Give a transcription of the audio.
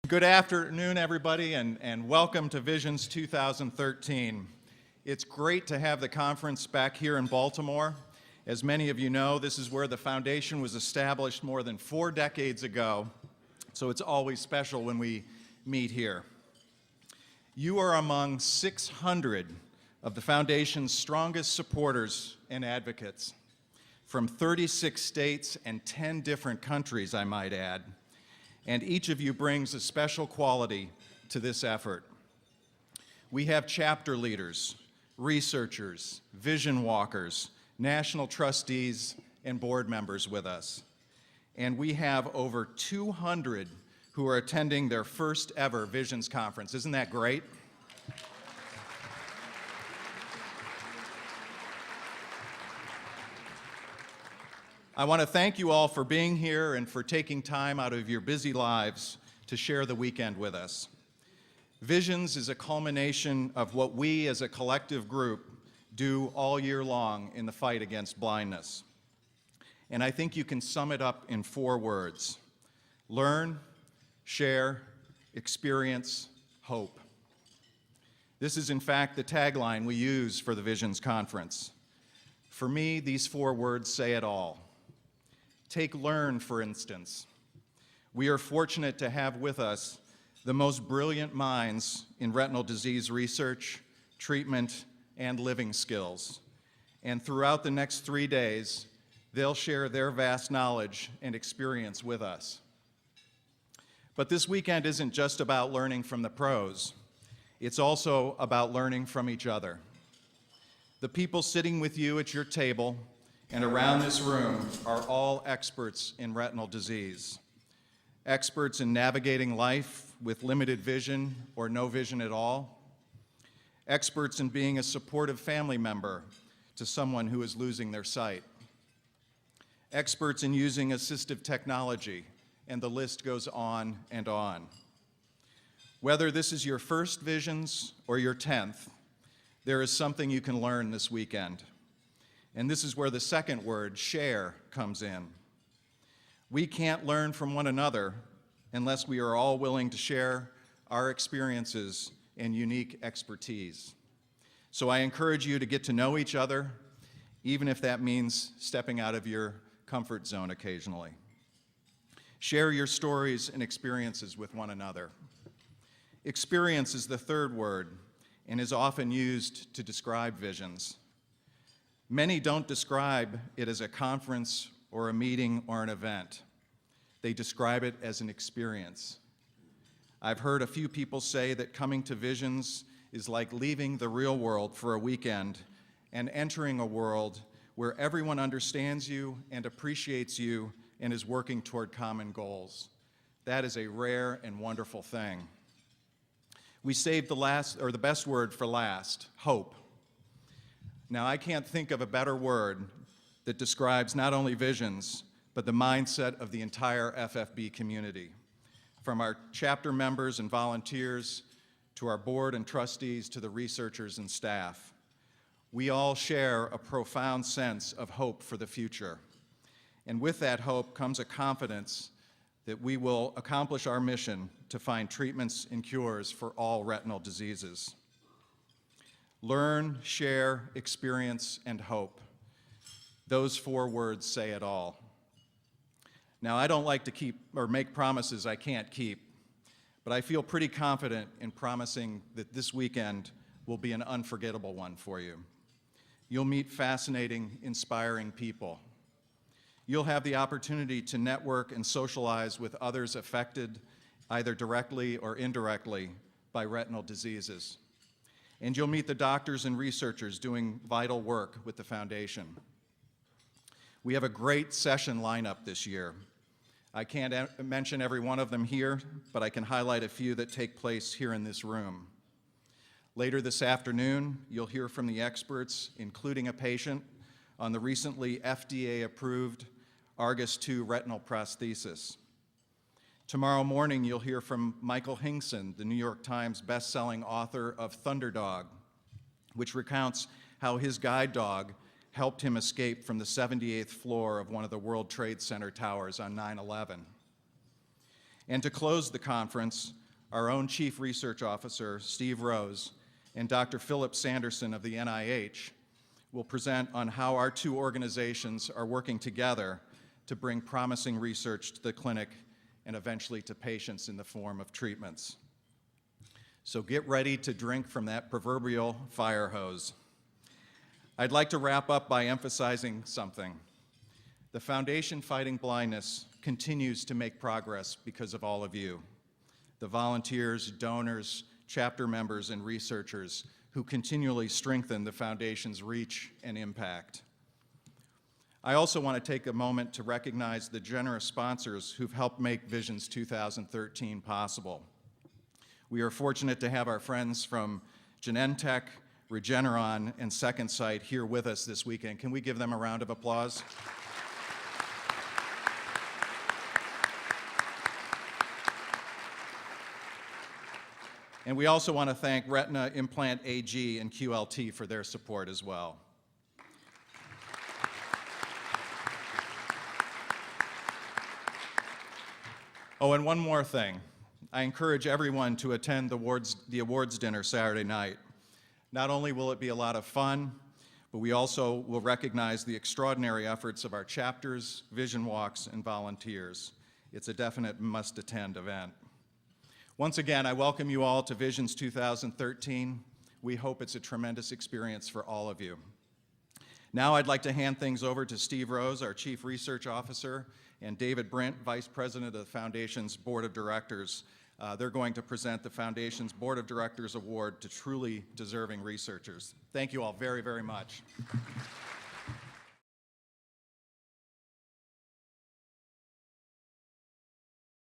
Good afternoon, everybody, and welcome to Visions 2013. It's great to have the conference back here in Baltimore. As many of you know, this is where the foundation was established more than 4 decades ago, so it's always special when we meet here. You are among 600 of the foundation's strongest supporters and advocates from 36 states and 10 different countries, I might add. And each of you brings a special quality to this effort. We have chapter leaders, researchers, vision walkers, national trustees, and board members with us. And we have over 200 who are attending their first ever Visions Conference. Isn't that great? I want to thank you all for being here and for taking time out of your busy lives to share the weekend with us. Visions is a culmination of what we as a collective group do all year long in the fight against blindness. And I think you can sum it up in 4 words: learn, share, experience, hope. This is in fact the tagline we use for the Visions Conference. For me, these 4 words say it all. Take learn, for instance. We are fortunate to have with us the most brilliant minds in retinal disease research, treatment, and living skills. And throughout the next 3 days, they'll share their vast knowledge and experience with us. But this weekend isn't just about learning from the pros. It's also about learning from each other. The people sitting with you at your table and around this room are all experts in retinal disease. Experts in navigating life with limited vision or no vision at all. Experts in being a supportive family member to someone who is losing their sight. Experts in using assistive technology, and the list goes on and on. Whether this is your first Visions or your 10th, there is something you can learn this weekend. And this is where the second word, share, comes in. We can't learn from one another unless we are all willing to share our experiences and unique expertise. So I encourage you to get to know each other, even if that means stepping out of your comfort zone occasionally. Share your stories and experiences with one another. Experience is the third word and is often used to describe Visions. Many don't describe it as a conference or a meeting or an event. They describe it as an experience. I've heard a few people say that coming to Visions is like leaving the real world for a weekend and entering a world where everyone understands you and appreciates you and is working toward common goals. That is a rare and wonderful thing. We saved the best word for last, hope. Now, I can't think of a better word that describes not only Visions, but the mindset of the entire FFB community, from our chapter members and volunteers to our board and trustees to the researchers and staff. We all share a profound sense of hope for the future. And with that hope comes a confidence that we will accomplish our mission to find treatments and cures for all retinal diseases. Learn, share, experience, and hope. Those 4 words say it all. Now, I don't like to keep or make promises I can't keep, but I feel pretty confident in promising that this weekend will be an unforgettable one for you. You'll meet fascinating, inspiring people. You'll have the opportunity to network and socialize with others affected, either directly or indirectly, by retinal diseases. And you'll meet the doctors and researchers doing vital work with the foundation. We have a great session lineup this year. I can't mention every one of them here, but I can highlight a few that take place here in this room. Later this afternoon, you'll hear from the experts, including a patient, on the recently FDA-approved Argus 2 retinal prosthesis. Tomorrow morning, you'll hear from Michael Hingson, the New York Times best-selling author of Thunderdog, which recounts how his guide dog helped him escape from the 78th floor of one of the World Trade Center towers on 9/11. And to close the conference, our own Chief Research Officer, Steve Rose, and Dr. Philip Sanderson of the NIH will present on how our two organizations are working together to bring promising research to the clinic and eventually to patients in the form of treatments. So get ready to drink from that proverbial fire hose. I'd like to wrap up by emphasizing something. The Foundation Fighting Blindness continues to make progress because of all of you, the volunteers, donors, chapter members, and researchers who continually strengthen the Foundation's reach and impact. I also want to take a moment to recognize the generous sponsors who've helped make Visions 2013 possible. We are fortunate to have our friends from Genentech, Regeneron, and Second Sight here with us this weekend. Can we give them a round of applause? And we also want to thank Retina Implant AG and QLT for their support as well. Oh, and one more thing. I encourage everyone to attend the awards dinner Saturday night. Not only will it be a lot of fun, but we also will recognize the extraordinary efforts of our chapters, vision walks, and volunteers. It's a definite must-attend event. Once again, I welcome you all to Visions 2013. We hope it's a tremendous experience for all of you. Now I'd like to hand things over to Steve Rose, our Chief Research Officer, and David Brint, Vice President of the Foundation's Board of Directors. They're going to present the Foundation's Board of Directors Award to truly deserving researchers. Thank you all very, very much.